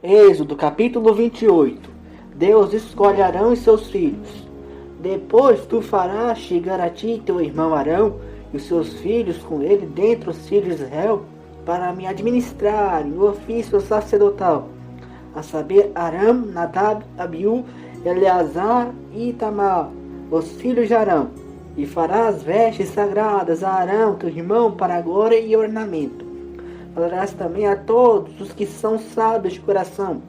Êxodo capítulo 28. Deus escolhe Arão e seus filhos. Depois tu farás chegar a ti teu irmão Arão e os seus filhos com ele dentre os filhos de Israel, para me administrarem o ofício sacerdotal, a saber Arão, Nadab, Abiú, Eleazar e Itamar, os filhos de Arão. E farás vestes sagradas a Arão, teu irmão, para glória e ornamento. Falarás também a todos os que são sábios de coração,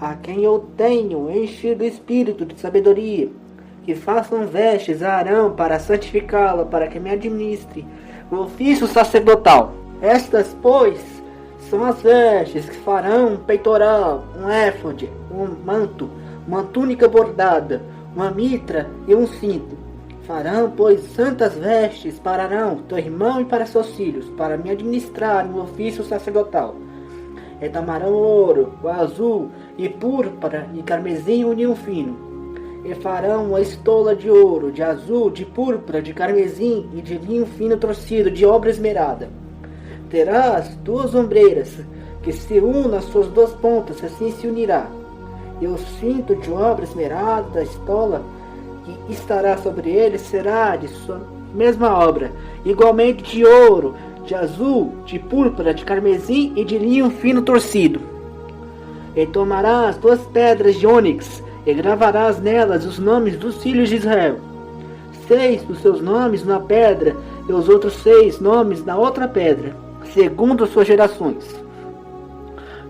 a quem eu tenho enchido do espírito de sabedoria, que façam vestes a Arão para santificá-lo, para que me administre o ofício sacerdotal. Estas, pois, são as vestes que farão um peitoral, um éfode, um manto, uma túnica bordada, uma mitra e um cinto. Farão, pois, santas vestes para Arão, teu irmão, e para seus filhos, para me administrar no ofício sacerdotal. Retamarão ouro, o azul, e púrpura, e carmesim e linho fino. E farão uma estola de ouro, de azul, de púrpura, de carmesim e de linho fino torcido, de obra esmerada. Terás 2 ombreiras, que se unam às suas 2 pontas, assim se unirá. E o cinto de obra esmerada da estola que estará sobre ele será de sua mesma obra, igualmente de ouro, de azul, de púrpura, de carmesim e de linho fino torcido. E tomarás 2 pedras de ônix, e gravarás nelas os nomes dos filhos de Israel, 6 dos seus nomes na pedra, e os outros 6 nomes na outra pedra, segundo as suas gerações.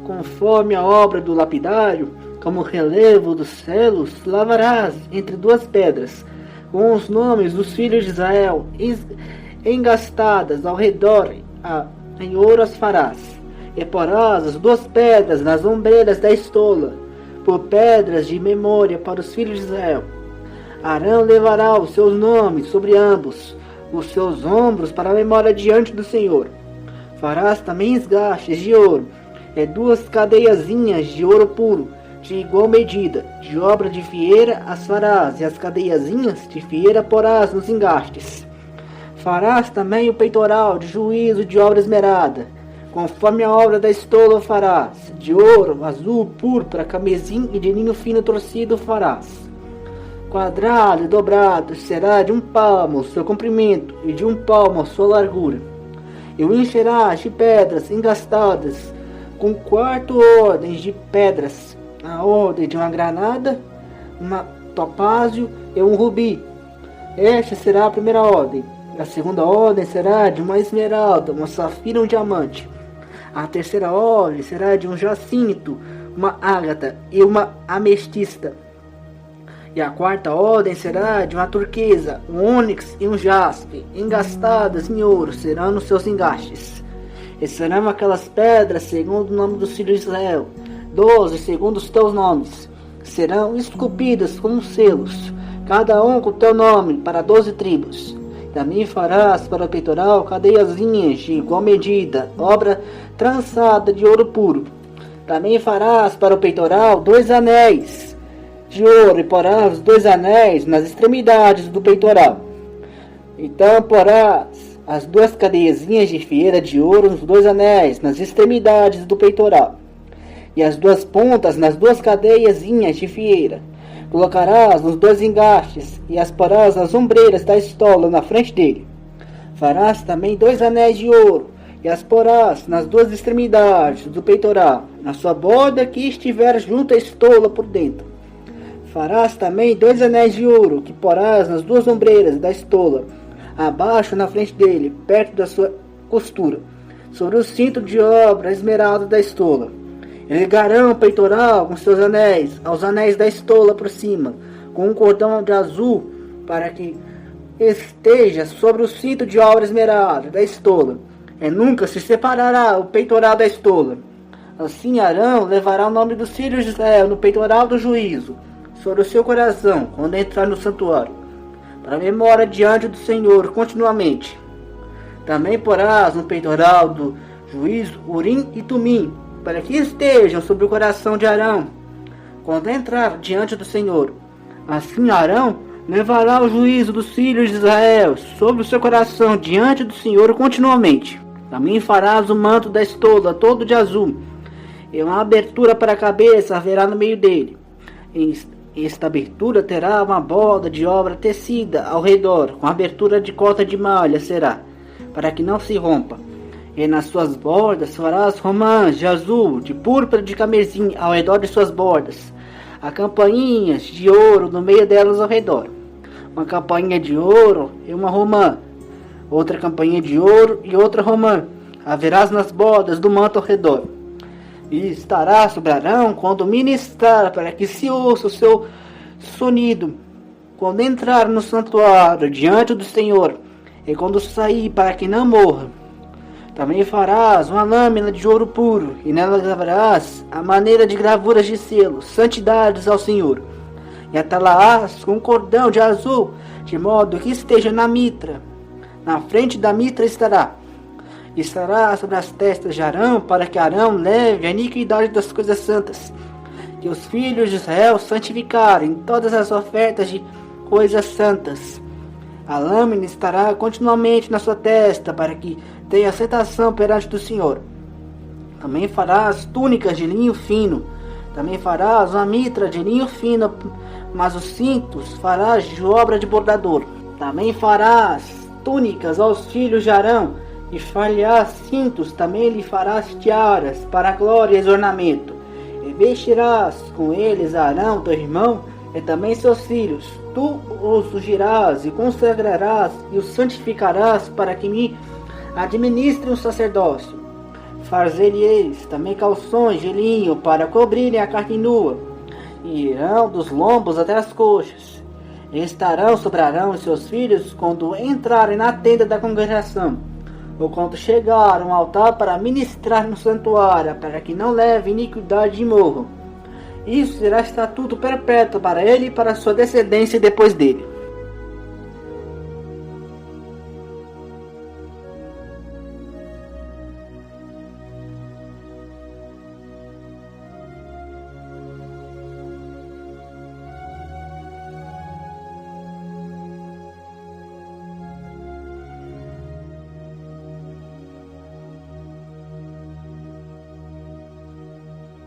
Conforme a obra do lapidário, como relevo dos selos, lavarás entre 2 pedras, com os nomes dos filhos de Israel, engastadas ao redor, em ouro as farás. E porás as 2 pedras nas ombreiras da estola, por pedras de memória para os filhos de Israel. Arão levará os seus nomes sobre ambos os seus ombros para a memória diante do Senhor. Farás também esgastes de ouro, e 2 cadeiazinhas de ouro puro, de igual medida, de obra de fieira as farás, e as cadeiazinhas de fieira porás nos engastes. Farás também o peitoral de juízo de obra esmerada, conforme a obra da estola farás, de ouro, azul, púrpura, carmesim e de linho fino torcido farás. Quadrado e dobrado será de 1 palmo o seu comprimento, e de 1 palmo a sua largura. E o encherás de pedras engastadas, com 4 ordens de pedras, a ordem de uma granada, uma topázio e um rubi. Esta será a primeira ordem. A segunda ordem será de uma esmeralda, uma safira e um diamante. A terceira ordem será de um jacinto, uma ágata e uma ametista. E a quarta ordem será de uma turquesa, um ônix e um jaspe, engastadas em ouro, serão nos seus engastes. E serão aquelas pedras segundo o nome dos filhos de Israel, 12 segundo os teus nomes. Serão esculpidas como selos, cada um com o teu nome, para 12 tribos. Também farás para o peitoral cadeiazinhas de igual medida, obra trançada de ouro puro. Também farás para o peitoral 2 anéis de ouro, e porás os 2 anéis nas extremidades do peitoral. Então porás as 2 cadeiazinhas de fieira de ouro nos 2 anéis, nas extremidades do peitoral, e as 2 pontas nas 2 cadeiazinhas de fieira. Colocarás nos 2 engastes, e as porás nas ombreiras da estola na frente dele. Farás também 2 anéis de ouro, e as porás nas 2 extremidades do peitoral, na sua borda que estiver junto à estola por dentro. Farás também 2 anéis de ouro, que porás nas 2 ombreiras da estola, abaixo na frente dele, perto da sua costura, sobre o cinto de obra esmeralda da estola. E ligarão o peitoral com seus anéis, aos anéis da estola por cima, com um cordão de azul, para que esteja sobre o cinto de obra esmeralda da estola, e nunca se separará o peitoral da estola. Assim Arão levará o nome dos filhos de Israel no peitoral do juízo, sobre o seu coração, quando entrar no santuário, para a memória diante do Senhor continuamente. Também porás no peitoral do juízo Urim e Tumim, para que estejam sobre o coração de Arão, quando entrar diante do Senhor. Assim Arão levará o juízo dos filhos de Israel sobre o seu coração diante do Senhor continuamente. Também farás o manto da estola todo de azul, e uma abertura para a cabeça haverá no meio dele. Esta abertura terá uma borda de obra tecida ao redor, com abertura de cota de malha será, para que não se rompa. E nas suas bordas farás romãs de azul, de púrpura, de carmesim ao redor de suas bordas. Há campainhas de ouro no meio delas ao redor. Uma campainha de ouro e uma romã. Outra campainha de ouro e outra romã. Haverás nas bordas do manto ao redor. E estará sobre Arão quando ministrar, para que se ouça o seu sonido, quando entrar no santuário diante do Senhor, e quando sair, para que não morra. Também farás uma lâmina de ouro puro, e nela gravarás a maneira de gravuras de selos, santidades ao Senhor. E atá-la-ás com um cordão de azul, de modo que esteja na mitra. Na frente da mitra estará sobre as testas de Arão, para que Arão leve a iniquidade das coisas santas, que os filhos de Israel santificarem todas as ofertas de coisas santas. A lâmina estará continuamente na sua testa, para que tenha aceitação perante do Senhor. Também farás túnicas de linho fino. Também farás uma mitra de linho fino, mas os cintos farás de obra de bordador. Também farás túnicas aos filhos de Arão, e falharás cintos. Também lhe farás tiaras para a glória e ornamento. E vestirás com eles Arão, teu irmão, e também seus filhos. Tu os ungirás e consagrarás e os santificarás, para que me administrem o sacerdócio. Far-lhe-eis também calções de linho para cobrirem a carne nua, e irão dos lombos até as coxas. E estarão sobre Arão e seus filhos quando entrarem na tenda da congregação, ou quando chegar um altar para ministrar no santuário, para que não leve iniquidade e morram. Isso será estatuto perpétuo para ele e para sua descendência depois dele.